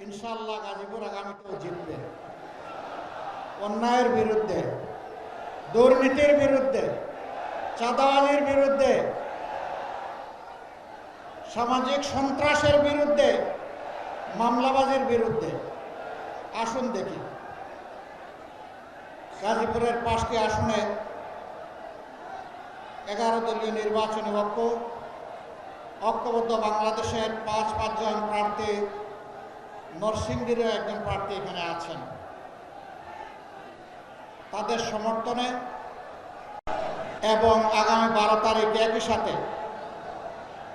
ইনশাআল্লাহ গাজীপুর আগামীতেও জিতবে। অন্যায়ের বিরুদ্ধে, দুর্নীতির বিরুদ্ধে, চাঁদাবাজির বিরুদ্ধে, সামাজিক সন্ত্রাসের বিরুদ্ধে, মামলাবাজির বিরুদ্ধে। আসুন দেখি গাজীপুরের 5টি আসনে 11 দলীয় নির্বাচনী ঐক্যবদ্ধ বাংলাদেশের 5 জন প্রার্থী, নরসিংদীরও একজন প্রার্থী এখানে আছেন। তাদের সমর্থনে এবং আগামী 12 তারিখ একই সাথে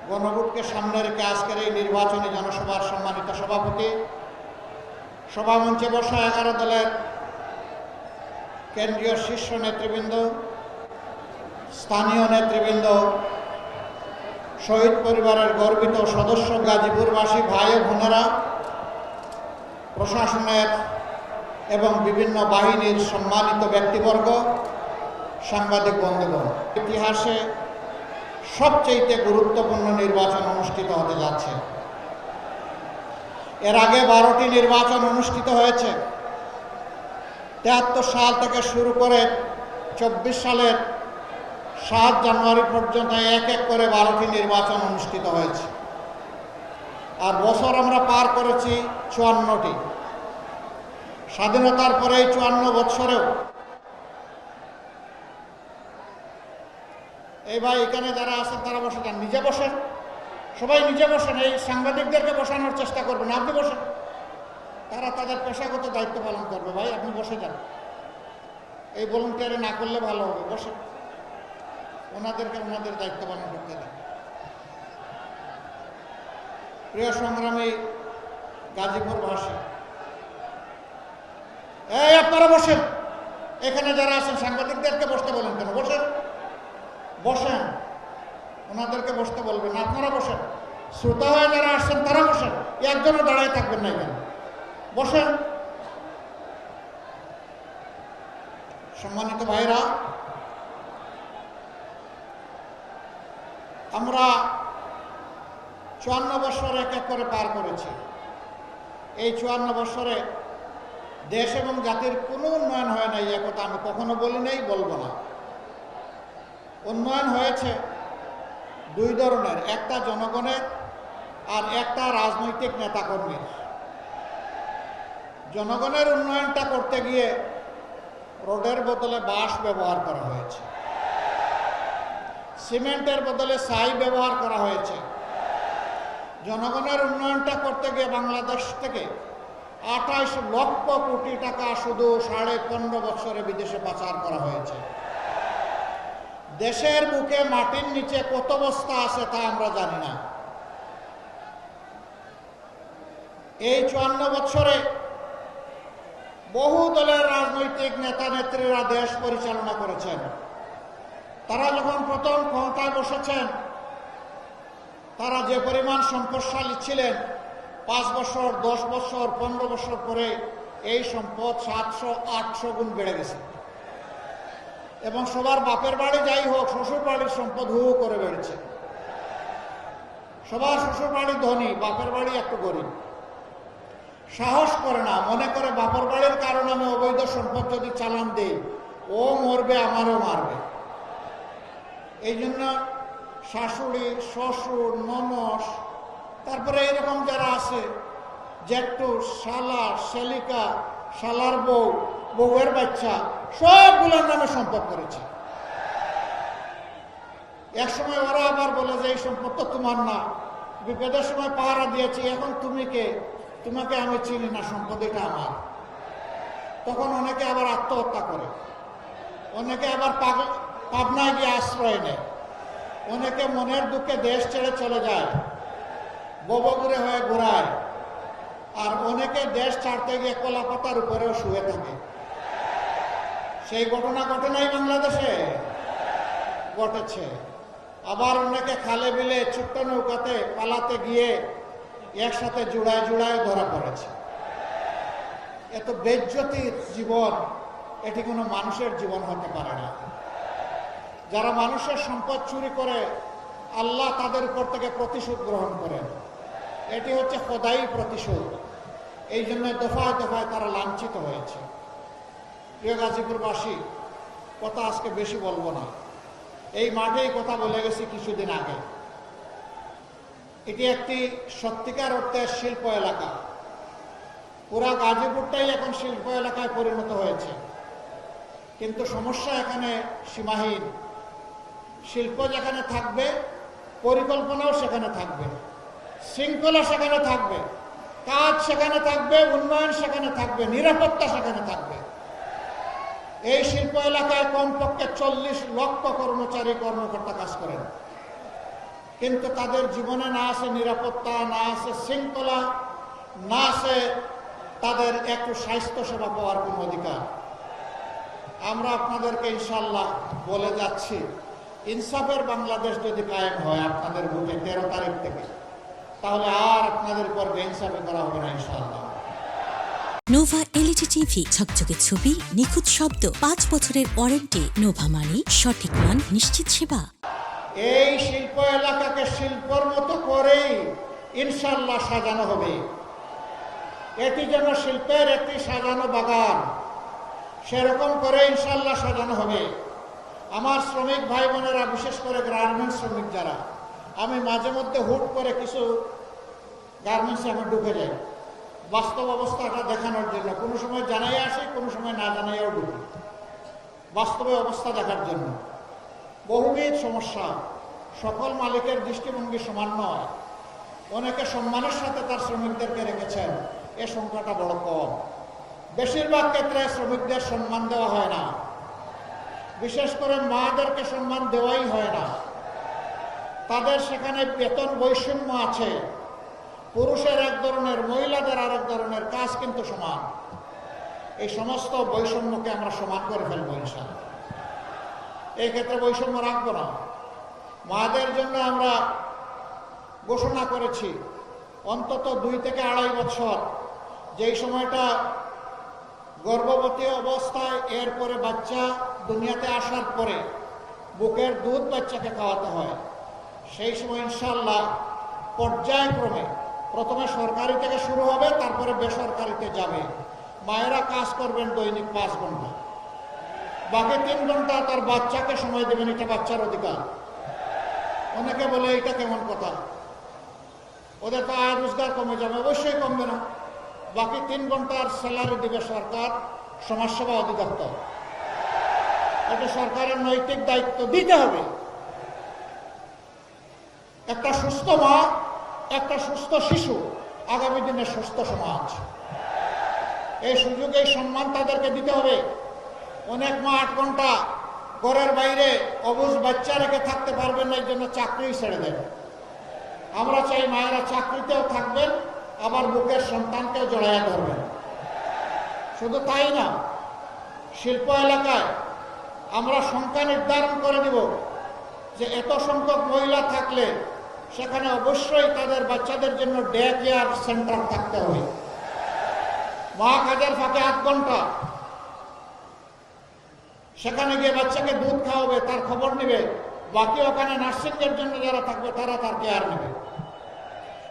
গণভোটকে সামনে রেখে আজকের এই নির্বাচনী জনসভার সম্মানিত সভাপতি, সভামঞ্চে বসা 11 দলের কেন্দ্রীয় শীর্ষ নেতৃবৃন্দ, স্থানীয় নেতৃবৃন্দ, শহীদ পরিবারের গর্বিত সদস্য, গাজীপুরবাসী ভাই ও বোনেরা, প্রশাসনের এবং বিভিন্ন বাহিনীর সম্মানিত ব্যক্তিবর্গ, সাংবাদিক বন্ধুগণ, ইতিহাসে সবচেয়ে গুরুত্বপূর্ণ নির্বাচন অনুষ্ঠিত হতে যাচ্ছে। এর আগে 12টি নির্বাচন অনুষ্ঠিত হয়েছে। 73 সাল থেকে শুরু করে 24 সালের 7 জানুয়ারি পর্যন্ত এক এক করে 12টি নির্বাচন অনুষ্ঠিত হয়েছে। আর বছর আমরা পার করেছি 54টি। স্বাধীনতার পরে এই 54 বছরেও এই ভাই এখানে যারা আছেন তারা বসে যান, নিজে বসেন, সবাই নিজে বসেন। এই সাংবাদিকদেরকে বসানোর চেষ্টা করবেন, আপনি বসেন, তারা তাদের পেশাগত দায়িত্ব পালন করবে। ভাই আপনি বসে যান, এই ভলান্টিয়ারে না করলে ভালো হবে, বসেন, ওনাদেরকে ওনাদের দায়িত্ব পালন করতে দেন। প্রিয় সংগ্রামী গাজীপুরবাসী, এই আপনারা বসেন, এখানে যারা আছেন সাংবাদিকদেরকে বসতে বলেন কেন? বসেন, বসেন, ওনাদেরকে বসতে বলবেন, আপনারা বসেন। শ্রোতা হয়ে যারা আসছেন তারা বসেন, একজনও দাঁড়ায় থাকবেন না, এখানে বসেন। সম্মানিত ভাইরা, আমরা 54 বছর এক এক করে পার করেছি। এই 54 বছরে দেশ এবং জাতির কোনো উন্নয়ন হয় নাই, এ কথা আমি কখনো বলি নাই, বলবো না। উন্নয়ন হয়েছে 2 ধরনের, একটা জনগণের আর একটা রাজনৈতিক নেতাকর্মীর। জনগণের উন্নয়নটা করতে গিয়ে রোডের বদলে বাঁশ ব্যবহার করা হয়েছে, সিমেন্টের বদলে ছাই ব্যবহার করা হয়েছে। জনগণের উন্নয়নটা করতে গিয়ে বাংলাদেশ থেকে 28 লক্ষ কোটি টাকা শুধু 15.5 বছরে বিদেশে পাচার করা হয়েছে। দেশের বুকে মাটির নিচে কত বস্তা আছে তা আমরা জানি না। এই 54 বছরে বহু দলের রাজনৈতিক নেতা নেত্রীরা দেশ পরিচালনা করেছেন। তারা যখন প্রথম ক্ষমতায় বসেছেন, তারা যে পরিমাণ সম্পদশালী ছিলেন, 5 বছর, 10 বছর, 15 বছর পরে এই সম্পদ 700-800 গুণ বেড়ে গেছে। এবং সবার বাপের বাড়ি যাই হোক, শ্বশুর বাড়ির সম্পদ হু হু করে বেড়েছে। সবার শ্বশুর বাড়ি ধনী, বাপের বাড়ি একটু গরিব। সাহস করে না, মনে করে বাপের বাড়ির কারণে আমি অবৈধ সম্পদ যদি চালান দিই, ও মরবে, আমারও মারবে। এই জন্য শাশুড়ি, শ্বশুর, ননস, তারপরে এরকম যারা আছে, জেঠু, শালা, শালিকা, শালার বউ, বউয়ের বাচ্চা, সবগুলোর নামে সম্পদ করেছে। এক সময় ওরা আবার বলে যে এই সম্পদ তো তোমার না, বিপদের সময় পাহারা দিয়েছি, এখন তুমি কে? তোমাকে আমি চিনি না, সম্পদ এটা আমার। তখন অনেকে আবার আত্মহত্যা করে, অনেকে আবার পাবনায় গিয়ে আশ্রয় নেয়, অনেকে মনের দুঃখে দেশ ছেড়ে চলে যায়, ববগুড়ে হয়ে ঘোরায়, আর অনেকে দেশ ছাড়তে গিয়ে কলাপাতার উপরেও শুয়ে থাকে। সেই ঘটনা ঘটে নাই বাংলাদেশে? ঘটেছে। আবার অনেকে খালে বিলে ছোট্ট নৌকাতে পালাতে গিয়ে একসাথে জোড়ায় জোড়ায় ধরা পড়েছে। এত বেজ্জতির জীবন, এটি কোনো মানুষের জীবন হতে পারে না। যারা মানুষের সম্পদ চুরি করে, আল্লাহ তাদের উপর থেকে প্রতিশোধ গ্রহণ করেন। এটি হচ্ছে খোদাই প্রতিশোধ। এই জন্য দফায় দফায় তারা লাঞ্ছিত হয়েছে। প্রিয় গাজীপুরবাসী, কথা আজকে বেশি বলবো না, এই মাঠেই কথা বলে গেছি কিছুদিন আগে। এটি একটি সত্যিকার অর্থে শিল্প এলাকা। পুরা গাজীপুরটাই এখন শিল্প এলাকায় পরিণত হয়েছে, কিন্তু সমস্যা এখানে সীমাহীন। শিল্প যেখানে থাকবে, পরিকল্পনাও সেখানে থাকবে, শৃঙ্খলা সেখানে থাকবে, কাজ সেখানে থাকবে, উন্নয়ন সেখানে থাকবে, নিরাপত্তা সেখানে থাকবে। এই শিল্প এলাকায় কমপক্ষে 40 লক্ষ কর্মচারী কর্মকর্তা কাজ করেন, কিন্তু তাদের জীবনে না আছে নিরাপত্তা, না আছে শৃঙ্খলা, না আছে তাদের একটু স্বাস্থ্য সেবা পাওয়ার কোনো অধিকার। আমরা আপনাদেরকে ইনশাল্লাহ বলে যাচ্ছি, ইনসাফের বাংলাদেশ যদি কায়েম হয় আপনাদের ভোটে 13 তারিখ থেকে, তাহলে আর আপনাদের উপর বেইনসাফি করা হবে না ইনশাল্লাহ। নোভা এলইডি টিভি, ঝকঝকে ছবি, নিখুঁত শব্দ, 5 বছরের ওয়ারেন্টি। নোভা মানে সঠিক মান, নিশ্চিত সেবা। এই শিল্প এলাকাকে শিল্পর মতো করেই ইনশাল্লাহ সাজানো হবে। এটি যেন শিল্পের একটি সাজানো বাগান, সেরকম করে ইনশাল্লাহ সাজানো হবে। আমার শ্রমিক ভাই বোনেরা, বিশেষ করে গার্মেন্টস শ্রমিক যারা, আমি মাঝে মধ্যে হুট করে কিছু গার্মেন্টসে আমি ঢুকে যাই বাস্তব অবস্থাটা দেখানোর জন্য। কোনো সময় জানাই আসি, কোনো সময় না জানাইও ঢুকি, বাস্তবে অবস্থা দেখার জন্য। বহুবিধ সমস্যা, সকল মালিকের দৃষ্টিভঙ্গি সমান নয়। অনেকে সম্মানের সাথে তার শ্রমিকদেরকে রেখেছেন, এ সংখ্যাটা বড় কম। বেশিরভাগ ক্ষেত্রে শ্রমিকদের সম্মান দেওয়া হয় না, বিশেষ করে মাদেরকে সম্মান দেওয়াই হয় না। তাদের সেখানে বেতন বৈষম্য আছে, পুরুষের এক ধরনের, মহিলাদের আরেক ধরনের, কাজ কিন্তু সমান। এই সমস্ত বৈষম্যকে আমরা সমান করে ফেলবো ইনশাআল্লাহ। এই ক্ষেত্রে বৈষম্য রাখবো না। মাদের জন্য আমরা ঘোষণা করেছি অন্তত 2 থেকে 2.5 বছর, যেই সময়টা গর্ভবতী অবস্থায়, এরপরে বাচ্চা দুনিয়াতে আসার পরে বুকের দুধ বাচ্চাকে খাওয়াতে হয়, সেই সময় ইনশাআল্লাহ পর্যায়ক্রমে প্রথমে সরকারি থেকে শুরু হবে, তারপরে বেসরকারিতে যাবে। মায়েরা কাজ করবেন দৈনিক 5 ঘন্টা, বাকি 3 ঘন্টা তার বাচ্চাকে সময় দেবেন। এটা বাচ্চার অধিকার। অনেকে বলে এটা কেমন কথা, ওদের তো আয় রোজগার কমে যাবে। অবশ্যই কমবে না। বাকি 3 ঘন্টার স্যালারি দিবে সরকার, সমাজসেবা অধিদপ্তর। এটা সরকারের নৈতিক দায়িত্ব, দিতে হবে। একটা সুস্থ মা, একটা সুস্থ শিশু, আগামী দিনের সুস্থ সমাজ। এই সুযোগ, এই সম্মান তাদেরকে দিতে হবে। অনেক মা 8 ঘন্টা ঘরের বাইরে অবুঝ বাচ্চা রেখে থাকতে পারবেন না, এই জন্য চাকরি ছেড়ে দেবে। আমরা চাই মায়েরা চাকরিতেও থাকবেন, আবার বুকের সন্তানকেও জড়াইয়া ধরবেন। শুধু তাই না, শিল্প এলাকায় আমরা সংখ্যা নির্ধারণ করে দিব যে এত সংখ্যক মহিলা থাকলে সেখানে অবশ্যই তাদের বাচ্চাদের জন্য ডে কেয়ার সেন্টার থাকতে হবে। মা কাজের ফাঁকে 8 ঘন্টা সেখানে গিয়ে বাচ্চাকে দুধ খাওয়াবে, তার খবর নেবে। বাকি ওখানে নার্সিংয়ের জন্য যারা থাকবে তারা তার কেয়ার নেবে,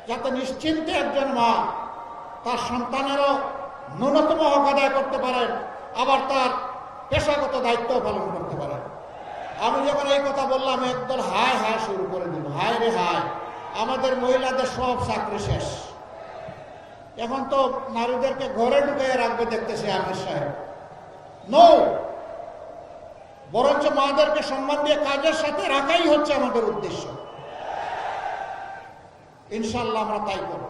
যাতে নিশ্চিন্তে একজন মা তার সন্তানেরও ন্যূনতম হক আদায় করতে পারেন, আবার তার পেশাগত দায়িত্ব পালন করতে পারেন। আমি যখন এই কথা বললাম, একদল হায় হায় শুরু করে দিল, হায় রে হায়, আমাদের মহিলাদের সব চাকরি শেষ, এখন তো নারীদেরকে ঘরে ঢুকিয়ে রাখবে দেখতেছি আমির সাহেব। নো, বরঞ্চ মাদেরকে সম্মান দিয়ে কাজের সাথে রাখাই হচ্ছে আমাদের উদ্দেশ্য। ইনশাল্লাহ আমরা তাই করব।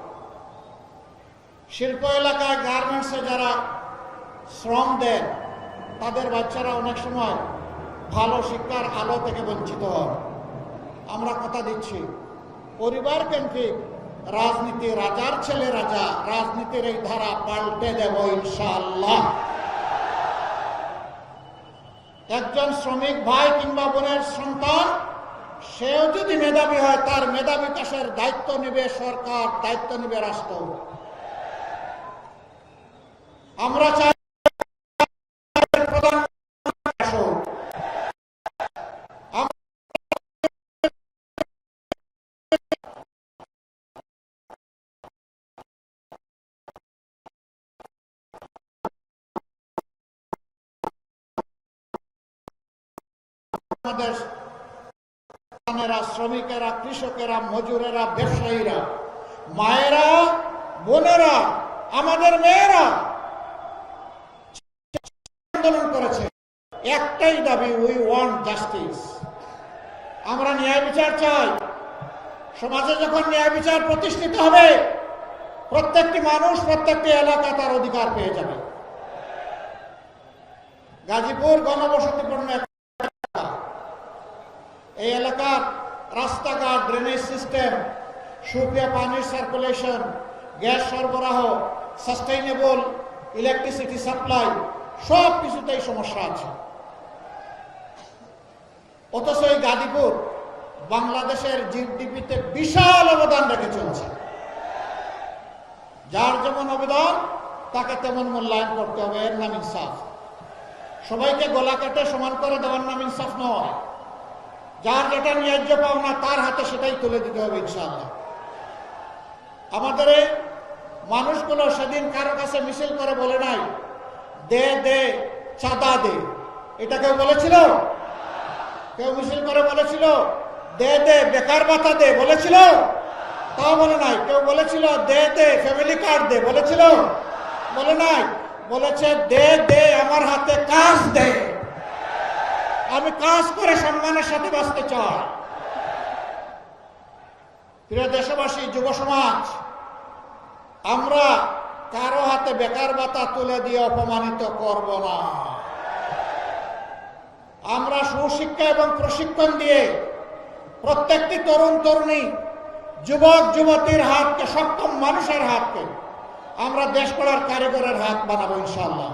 শিল্প এলাকায় গার্মেন্টসে যারা শ্রম দেন, তাদের বাচ্চারা অনেক সময় ভালো শিক্ষার আলো থেকে বঞ্চিত হন। আমরা কথা দিচ্ছি, পরিবার কেন্দ্রিক রাজনীতি, রাজার ছেলে রাজা, রাজনীতির এই ধারা পাল্টে দেব ইনশাআল্লাহ। একজন শ্রমিক ভাই কিংবা বোনের সন্তান, সেও যদি মেধাবী হয়, তার মেধা বিকাশের দায়িত্ব নেবে সরকার, দায়িত্ব নেবে রাষ্ট্র। আমরা চাই আমাদের শ্রমিকেরা, কৃষকেরা, মজুরেরা, ব্যবসায়ীরা, মায়েরা, বোনেরা, আমাদের মেয়েরা আন্দোলন করেছে। একটাই দাবি, উই ওয়ান্ট জাস্টিস। আমরা ন্যায় বিচার চাই। সমাজে যখন ন্যায় বিচার প্রতিষ্ঠিত হবে, প্রত্যেকটি মানুষ, প্রত্যেকটি এলাকা তার অধিকার পেয়ে যাবে। গাজীপুর ঘনবসতিপূর্ণ এলাকা। এই এলাকার রাস্তাঘাট, ড্রেনেজ সিস্টেম, সুপেয় পানির সার্কুলেশন, গ্যাস সরবরাহ, সাস্টেইনেবল ইলেকট্রিসিটি সাপ্লাই, সব কিছুতেই সমস্যা আছে। অথচ এই গাজীপুর বাংলাদেশের জিডিপিতে বিশাল অবদান রেখে চলছে। যার যেমন অবদান তাকে তেমন মূল্যায়ন করতে হবে, এর নাম ইনসাফ। সবাইকে গলা কেটে সমান করে দেওয়ার নাম ইনসাফ নয়। যার যেটা ন্যায্য পাওনা তার হাতে সেটাই তুলে দিতে হবে ইনশাআল্লাহ। আমাদের এই মানুষগুলো সেদিন কারো কাছে মিছিল করে বলে নাই দে দে চাঁদা দে, এটা কেউ বলেছিল? কেউ মিছিল করে বলেছিল দে দে বেকার ভাতা দে বলেছিল? তাও বলে নাই। কেউ বলেছিল দে দে ফ্যামিলি কার্ড দে বলেছিল? বলে নাই। বলেছে দে দে আমার হাতে কাজ দে, আমি কাজ করে সম্মানের সাথে বাঁচতে চাই। প্রিয় দেশবাসী, যুব সমাজ, আমরা কারো হাতে বেকার ভাতা তুলে দিয়ে অপমানিত করব না। আমরা সুশিক্ষা এবং প্রশিক্ষণ দিয়ে প্রত্যেকটি তরুণ তরুণী, যুবক যুবতীর হাতকে, সক্ষম মানুষের হাতকে আমরা দেশ গড়ার কারিগরের হাত বানাবো ইনশাআল্লাহ।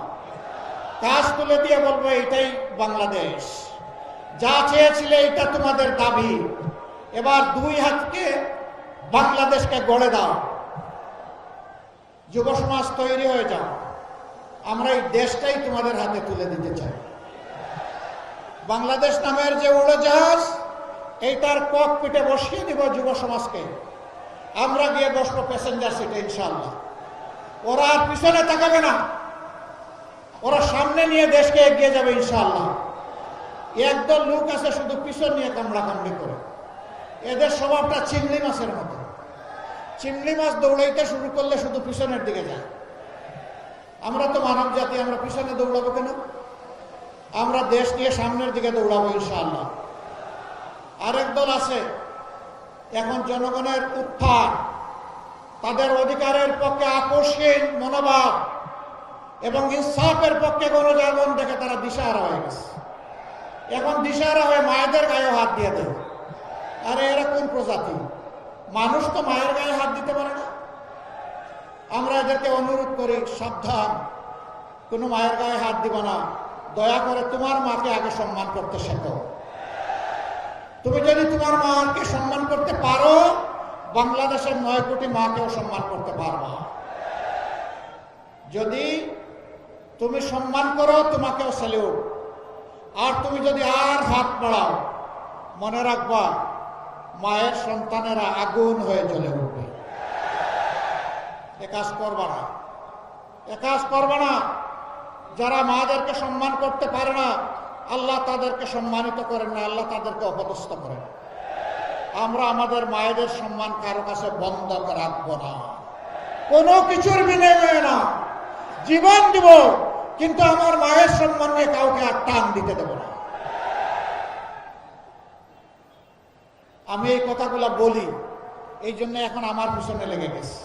কাজ তুলে দিয়ে বলবো এটাই বাংলাদেশ, যা চেয়েছিলে এটা তোমাদের দাবি, এবার দুই হাতকে বাংলাদেশকে গড়ে দাও। যুব সমাজ তৈরি হয়ে যাও, আমরা এই দেশটাই তোমাদের হাতে তুলে দিতে চাই। বাংলাদেশ নামের যে উড়োজাহাজ, এইটার ককপিটে বসিয়ে দিব যুব সমাজকে। আমরা গিয়ে বসবো প্যাসেঞ্জার সিটে ইনশাআল্লাহ। ওরা আর পিছনে তাকাবে না, ওরা সামনে নিয়ে দেশকে এগিয়ে যাবে ইনশাআল্লাহ। একদল লোক আছে শুধু পিছন নিয়ে কামড়াকামড়ি করে। এদের স্বভাবটা চিংড়ি মাছের মতো। চিংড়ি মাছ দৌড়াইতে শুরু করলে শুধু পিছনের দিকে যায়। আমরা তো মানব জাতি, আমরা পিছনে দৌড়াবো কেন? আমরা দেশ নিয়ে সামনের দিকে দৌড়াবো ইনশাআল্লাহ। আরেক দল আছে এখন জনগণের উত্থান, তাদের অধিকারের পক্ষে আপোষহীন মনোভাব এবং ইনসাফের পক্ষে গণজাগরণ দেখে তারা দিশাহারা হয়ে গেছে। এখন দিশাহারা হয়ে মায়েদের গায়ে হাত দিয়ে দেয়। আরে এরা কোন প্রজাতি? মানুষ তো মায়ের গায়ে হাত দিতে পারে না। আমরা এদেরকে অনুরোধ করি, সাবধান, কোনো মায়ের গায়ে হাত দিব না। দয়া করে তোমার মাকে আগে সম্মান করতে শেখো। তুমি যদি তোমার মাকে সম্মান করতে পারো, বাংলাদেশের 9 কোটি মাকেও সম্মান করতে পারবা। যদি তুমি সম্মান করো, তোমাকেও স্যালিউট। আর তুমি যদি আর হাত বাড়াও, মনে রাখবা মায়ের সন্তানেরা আগুন হয়ে জ্বলে উঠবে। এ কাজ করবা না, এ কাজ করবা না। যারা মাদেরকে সম্মান করতে পারে না, আল্লাহ তাদেরকে সম্মানিত করেন না, আল্লাহ তাদেরকে অপদস্থ করেন। আমরা আমাদের মায়েদের সম্মান কারো কাছে বন্ধ রাখবো না, কোনো কিছুর বিনিময়ে না। জীবন দিব, কিন্তু আমার মায়ের সম্মান নিয়ে কাউকে আর টান দিতে দেব না। আমি এই কথাগুলো বলি এই জন্য এখন আমার পিছনে লেগে গেছে।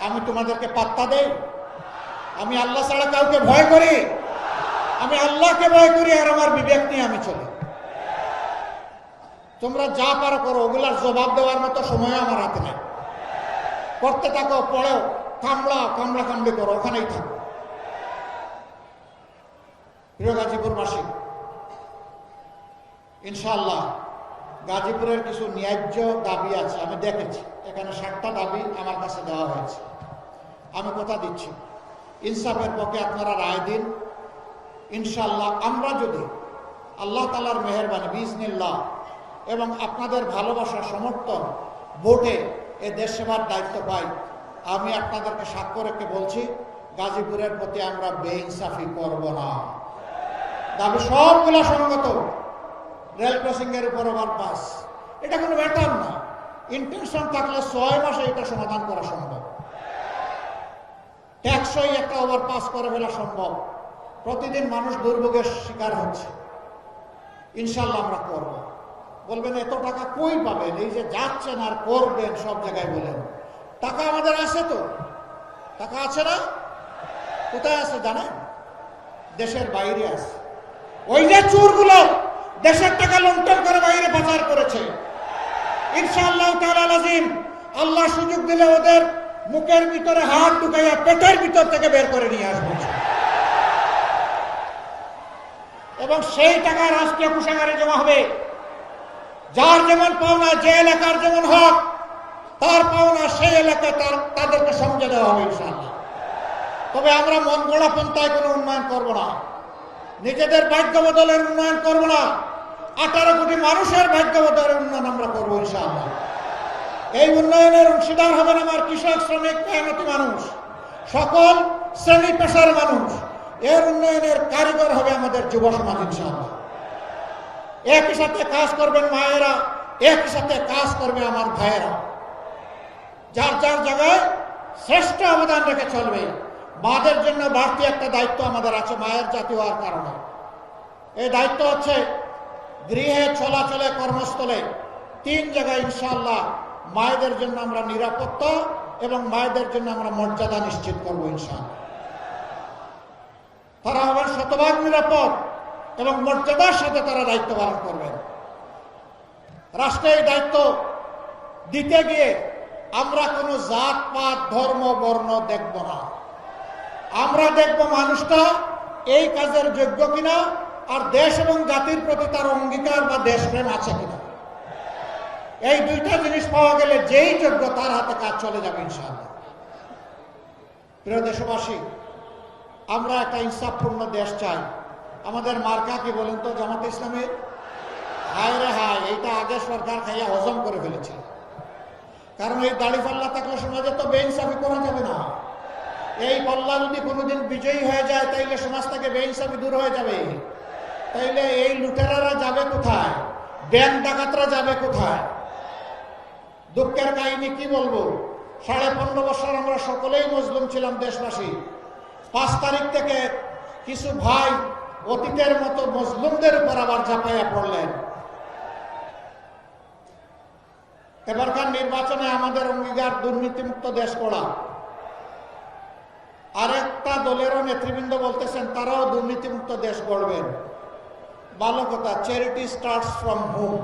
আমি তোমাদেরকে পাত্তা দেই? আমি আল্লাহ ছাড়া কাউকে ভয় করি? আমি আল্লাহকে ভয় করি, আর আমার বিবেক নিয়ে আমি চলি। তোমরা যা পারো করো, ওগুলার জবাব দেওয়ার মতো সময় আমার হাতে নেই। করতে থাকো, পড়েও, কামড়াকামড়ি করো, ওখানেই থাকো। প্রিয় গাজীপুরবাসী, ইনশাআল্লাহ গাজীপুরের কিছু ন্যায্য দাবি আছে। আমি দেখেছি এখানে 7টা দাবি আমার কাছে দেওয়া হয়েছে। আমি কথা দিচ্ছি, ইনসাফের পক্ষে আপনারা রায় দিন। ইনশাআল্লাহ আমরা যদি আল্লাহ তাআলার মেহেরবানি বিইজনিল্লাহ এবং আপনাদের ভালোবাসা, সমর্থন, ভোটে এ দেশ সেবার দায়িত্ব পাই, আমি আপনাদেরকে সাক্ষ্য রেখে বলছি, গাজীপুরের প্রতি আমরা বেইনসাফি করব না। দাবি সবগুলা সঙ্গত, রেল ক্রসিং এর উপর ওভারপাস, এটা কোনো ব্যাপার না। ইন্টেনশন থাকলে 6 মাসে এটা সমাধান করা সম্ভব। ট্যাক্সই একটা ওভারপাস করে ফেলা সম্ভব। প্রতিদিন মানুষ দুর্ভোগের শিকার হচ্ছে, ইনশাল্লাহ আমরা করব। বলবেন এত টাকা কই পাবেন? এই যে যাচ্ছেন আর করবেন সব জায়গায় বলেন, টাকা আমাদের আছে তো, টাকা আছে না? কোথায় আছে জানেন? দেশের বাইরে আছে। ওই যে চোরগুলো দেশের টাকা লুণ্ঠন করে বাইরে পাচার করেছে, ইনশাআল্লাহ তাআলা আযীম আল্লাহ সুযোগ দিলে ওদের মুখের ভিতরে হাত ঢুকাইয়া পেটের ভিতর থেকে বের করে নিয়ে আসবে এবং সেই টাকা রাষ্ট্রীয় কোষাগারে জমা হবে। যার যেমন পাওনা, যে এলাকার যেমন হক, তার পাওনা সেই এলাকায় তাদেরকে সমঝে দেওয়া হবে ইনশাআল্লাহ। তবে আমরা মন গড়া পন্থায় কোনো উন্নয়ন করব না, নিজেদের ভাগ্য বদলের উন্নয়ন করব না, 18 কোটি মানুষের ভাগ্য বদলের উন্নয়ন আমরা করবো ইনশাআল্লাহ। এই উন্নয়নের অংশীদার হবেন আমার কৃষক, শ্রমিক, মেহনতি মানুষ, সকল শ্রেণী পেশার মানুষ। এর উন্নয়নের কারিগর হবে আমাদের যুব সমাজ ইনশাআল্লাহ। একই সাথে কাজ করবেন মায়েরা, একই সাথে কাজ করবে আমার ভাইয়েরা। যার যার জায়গায় শ্রেষ্ঠ অবদান রেখে চলবে। মাদের জন্য বাড়তি একটা দায়িত্ব আমাদের আছে, মায়ের জাতি হওয়ার কারণে। এই দায়িত্ব হচ্ছে গৃহে, চলাচলে, কর্মস্থলে 3 জায়গায় ইনশাআল্লাহ মায়েদের জন্য আমরা নিরাপত্তা এবং মায়েদের জন্য আমরা মর্যাদা নিশ্চিত করবো ইনশাআল্লাহ। তারা হবেন শতভাগ নিরাপদ এবং মর্যাদার সাথে তারা দায়িত্ব পালন করবেন। রাষ্ট্রে এই দায়িত্ব দিতে গিয়ে আমরা কোনো জাত পাত, ধর্ম, বর্ণ দেখব না। আমরা দেখব মানুষটা এই কাজের যোগ্য কিনা, আর দেশ এবং জাতির প্রতি তার অঙ্গীকার বা দেশপ্রেম আছে কিনা। এই 2টা জিনিস পাওয়া গেলে যেই যোগ্য তার হাতে কাজ চলে যাবে ইনশাআল্লাহ। প্রিয় দেশবাসী, আমরা একটা ইনসাফপূর্ণ দেশ চাই। আমাদের মার্কা কি বলেন তো? জামাতে ইসলামের। হায় রে হায়, এইটা আগে সরকার খাইয়া হজম করে ফেলেছে। কারণ এই দাড়ি পাল্লা থাকলে সমাজে তো বেইনসাফি করা যাবে না। এই পাল্লা যদি কোনোদিন বিজয়ী হয়ে যায়, তাইলে সমাজ থেকে বেইনসাফি দূর হয়ে যাবে। তাইলে এই লুটেরারা যাবে কোথায়? ব্যাংক ডাকাতরা যাবে কোথায়? দুঃখের কাহিনী কি বলবো, 15.5 বছর আমরা সকলেই মজলুম ছিলাম দেশবাসী। 5 তারিখ থেকে কিছু ভাই অতীতের মতো মজলুমদের উপর আবার ঝাঁপাইয়া পড়লেন। এবারকার নির্বাচনে আমাদের অঙ্গীকার দুর্নীতিমুক্ত দেশ করা। আরেকটা দলেরও নেতৃবৃন্দ বলতেছেন তারাও দুর্নীতিমুক্ত দেশ গড়বেন। ভালো কথা, চ্যারিটি স্টার্টস ফ্রম হোম।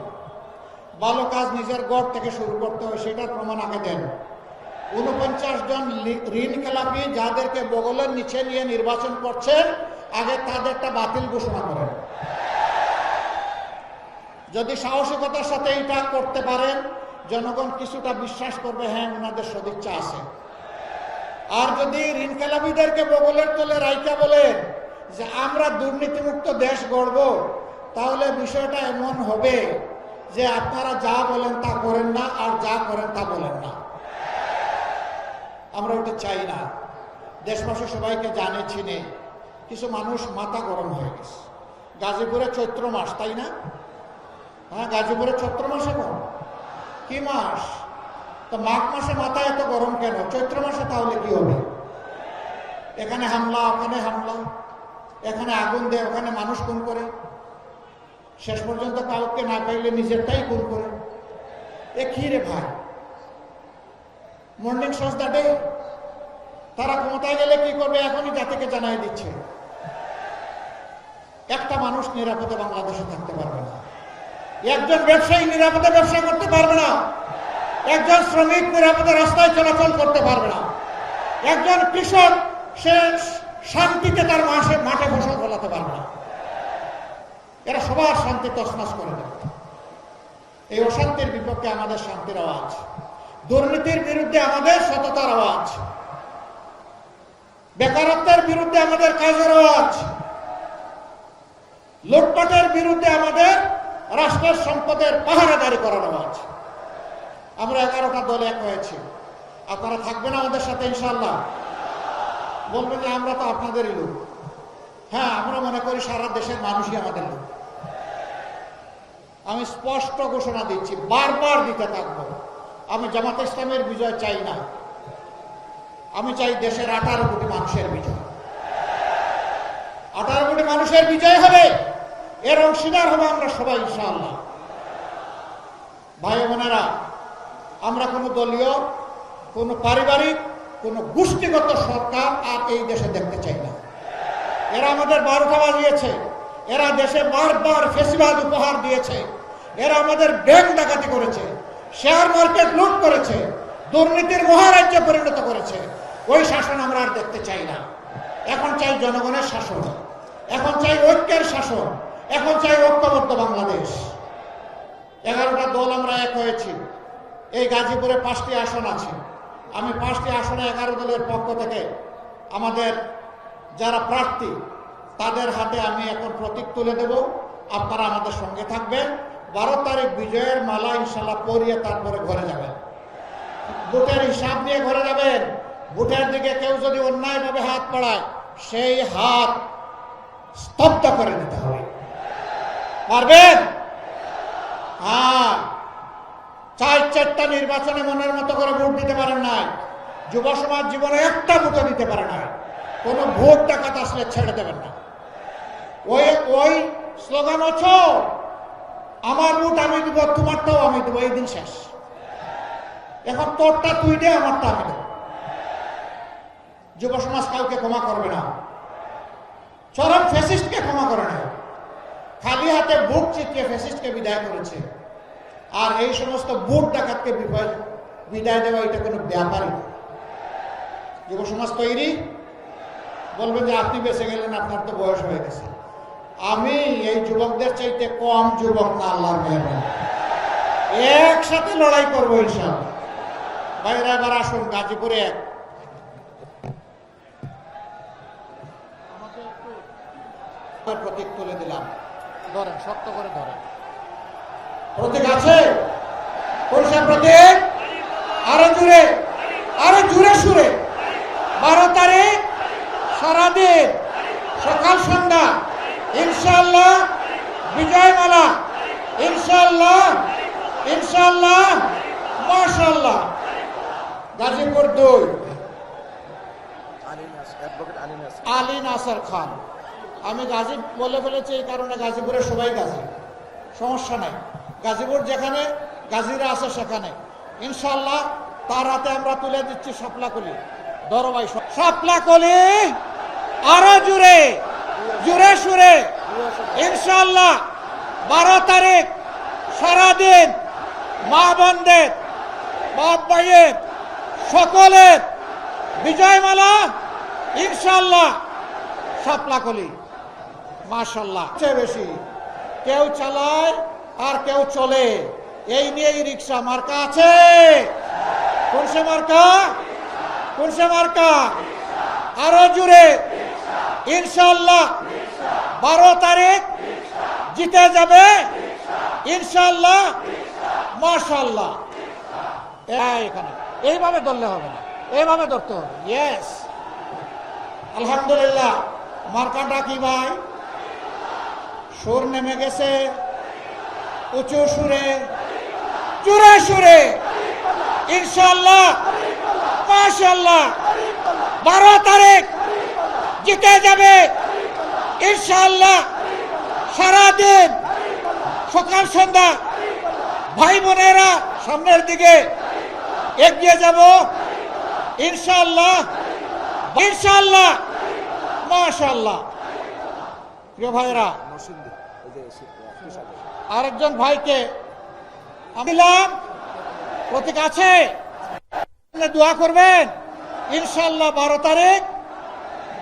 ভালো কাজ নিজের গড় থেকে শুরু করতে হয়, সেটার প্রমাণ আগে দেন। 49 জন ঋণ খেলাপি যাদেরকে বগলের নিচে নিয়ে নির্বাচন করছেন, আগে তাদেরটা বাতিল ঘোষণা করেন। যদি সাহসিকতার সাথে এটা করতে পারেন, জনগণ কিছুটা বিশ্বাস করবে, হ্যাঁ ওনাদের সদিচ্ছা আছে। আর যদি ঋণ খেলাপিদেরকে বগলের তলে রাইকা বলেন যে আমরা দুর্নীতিমুক্ত দেশ গড়ব, তাহলে বিষয়টা এমন হবে যে আপনারা যা বলেন তা করেন না, আর যা করেন তা বলেন না। আমরা ওটা চাই না। দেশবাসী সবাইকে জানে, চিনে। কিছু মানুষ মাথা গরম হয়ে গেছে। গাজীপুরে চৈত্র মাস, তাই না? হ্যাঁ, গাজীপুরে চৈত্র মাস। এখন কি মাস? তো মাঘ মাসে মাথা এত গরম কেন? চৈত্র মাসে তাহলে কি হবে? এখানে হামলা, ওখানে হামলা, এখানে আগুন দেয়, ওখানে মানুষ খুন করে, শেষ পর্যন্ত কাউকে না পাইলে নিজেরটাই খুন করে। এ কি রে ভাই? Morning shows the day. তারা ক্ষমতায় গেলে কি করবে এখনই জাতিকে জানাই দিচ্ছে। একটা মানুষ নিরাপদে বাংলাদেশে থাকতে পারবে না। একজন ব্যবসায়ী নিরাপদে ব্যবসা করতে পারবে না। একজন শ্রমিক নিরাপদে রাস্তায় চলাচল করতে পারবে না। একজন কৃষক সে শান্তিতে তার মাঠে ফসল ফলাতে পারবে না। এরা সবার শান্তি তছনছ করে দেবে। এই অশান্তির বিপক্ষে আমাদের শান্তির আওয়াজ, দুর্নীতির বিরুদ্ধে আমাদের সততার আওয়াজ, বেকারত্বের বিরুদ্ধে আমাদের কাজের আওয়াজ, লুটপাটের বিরুদ্ধে আমাদের রাষ্ট্রের সম্পদের পাহারাদারি করার আওয়াজ। আমরা 11টা দল এক হয়েছি। আপনারা থাকবেন আমাদের সাথে ইনশাআল্লাহ? বলবেন যে আমরা তো আপনাদেরই লোক। হ্যাঁ, আমরা মনে করি সারা দেশের মানুষই আমাদের লোক। আমি স্পষ্ট ঘোষণা দিচ্ছি, বারবার দিতে থাকবো, আমি জামাত ইসলামের বিজয় চাই না। আমি চাই দেশের 18 কোটি মানুষের বিজয়। 18 কোটি মানুষের বিজয় হবে, এর অংশীদার হবে আমরা সবাই ইনশাআল্লাহ। ভাই বোনেরা, আমরা কোনো দলীয়, কোনো পারিবারিক, কোনো গোষ্ঠীগত সরকার আর এই দেশে দেখতে চাই না। এরা আমাদের 12টা বাজিয়েছে, এরা দেশে বারবার ফেসিবাদ উপহার দিয়েছে, এরা আমাদের ব্যাংক ডাকাতি করেছে, শেয়ার মার্কেট লুট করেছে, দুর্নীতির মহারাজ্যে পরিণত করেছে। ওই শাসন আমরা আর দেখতে চাই না। এখন চাই জনগণের শাসন, এখন চাই ঐক্যের শাসন, এখন চাই ঐক্যবদ্ধ বাংলাদেশ। 11টা দল আমরা এক হয়েছি। এই গাজীপুরে 5টি আসন আছে। আমি 5টি আসনে 11 দলের পক্ষ থেকে আমাদের যারা প্রার্থী তাদের হাতে আমি এখন প্রতীক তুলে দেব। আপনারা আমাদের সঙ্গে থাকবেন। 12 তারিখ বিজয়ের মালা ইনশাল্লাহ পরিয়ে তারপরে ঘরে যাবেন, ভোটের হিসাব নিয়ে ঘরে যাবেন। ভোটের দিকে কেউ যদি অন্যায়ভাবে হাত বাড়ায়, সেই হাত স্তব্ধ করে দিতে হবে। পারবেন? হ্যাঁ, 4টা নির্বাচনে মনের মতো করে ভোট দিতে পারেন নাই। যুব সমাজ জীবনে একটা ভোটও দিতে পারে নাই। কোন ভোট ডাকাত আসলে ছেড়ে দেবেন না। ওই স্লোগান হচ্ছে আমার ভোট আমি দিব, তোমারটাও আমি দেবো, এই দিন শেষ। এখন তোরটা তুই দে, আমারটা আমি দেব। যুব সমাজ কাউকে ক্ষমা করবে না, চরম ফ্যাসিস্টকে ক্ষমা করে না। খালি হাতে বুট চিতিয়ে ফ্যাসিস্টকে বিদায় করেছে। আর এই সমস্ত বুট ডাকাতকে বিদায় দেওয়া এটা কোনো ব্যাপারই না। যুব সমাজ তৈরি? বলবেন যে আপনি বেঁচে গেলেন, আপনার তো বয়স হয়ে গেছে। আমি এই যুবকদের চাইতে কম যুবক না, আল্লাহর মেহরবানি। একসাথে লড়াই করবো ইনশাআল্লাহ। ভাইরা এবার আসুন গাজীপুরে এক। প্রতীক তুলে দিলাম, ধরেন, শক্ত করে ধরেন। প্রতীক আছে? কোনসা প্রতীক? আরো জুড়ে, আরো জুড়ে সুরে। 12 তারিখ সারাদিন সকাল সন্ধ্যা ইনশাআল্লাহ বিজয় মালা, ইনশাআল্লাহ, ইনশাআল্লাহ, মাশাআল্লাহ। গাজীপুর 2, আলী নাসর খান। আমি গাজী বলে ফেলেছি এই কারণে, গাজীপুরে সবাই গাজী, সমস্যা নাই। গাজীপুর যেখানে গাজীরা আছে সেখানে ইনশাআল্লাহ তার হাতে আমরা তুলে দিচ্ছি শাপলাকলি। ধরো ভাই, শাপলাকলি, আরো জুড়ে, জুড়ে সুরে ইনশাআল্লাহ 12 তারিখ সারাদিন মা বোনদের, বাপ ভাইয়ের সকলের বিজয়মালা ইনশাআল্লাহ শাপলাকলি। মাশাআল্লাহ। বেশি কেউ চালায় আর কেউ চলে, এই নিয়েই রিক্সা। মার্কা আছে? কোন সে মার্কা? কোন সে মার্কা? আরো জুড়ে ইনশাআল্লাহ 12 তারিখ জিতে যাবে ইনশাআল্লাহ, মাশাআল্লাহ। এখানে এইভাবে ধরলে হবে না, এইভাবে ধরতে হবে। ইয়েস, আলহামদুলিল্লাহ। মার্কাটা কি ভাই? সুর নেমে গেছে, উঁচু সুরে, জুড়ে সুরে ইনশাআল্লাহ, মাশাআল্লাহ। 12 তারিখ জিতে যাবে ইনশাআল্লাহ। সারাদিন সকাল সন্ধ্যা ভাই বোনেরা সামনের দিকে এগিয়ে যাব ইনশাআল্লাহ, ইনশাআল্লাহ, মাশাআল্লাহ। প্রিয় ভাইরা, আরেকজন ভাইকে দিলাম, প্রতীক আছে, দোয়া করবেন ইনশাআল্লাহ। 12 তারিখ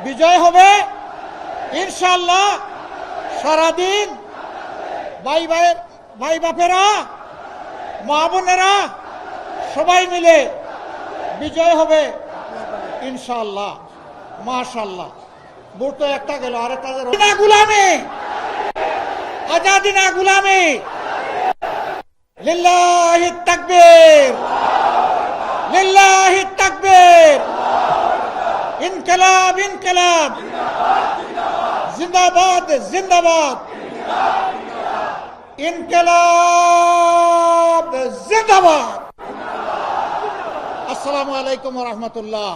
বিজয় হবে ইনশাআল্লাহ। সারাদিন ভাই বাপেরা, মা বোনেরা সবাই মিলে বিজয় হবে ইনশাআল্লাহ, মাশাআল্লাহ। ভোট তো একটা গেল, আরেকটা না গুলামি, আজাদি না গুলামি। লিল্লাহি তাকবীর, লিল্লাহি তাকবীর। ইনকিলাব, ইনকিলাব, জিন্দাবাদ, জিন্দাবাদ। ইনকিলাব জিন্দাবাদ। আসসালামু আলাইকুম ওয়া রাহমাতুল্লাহ।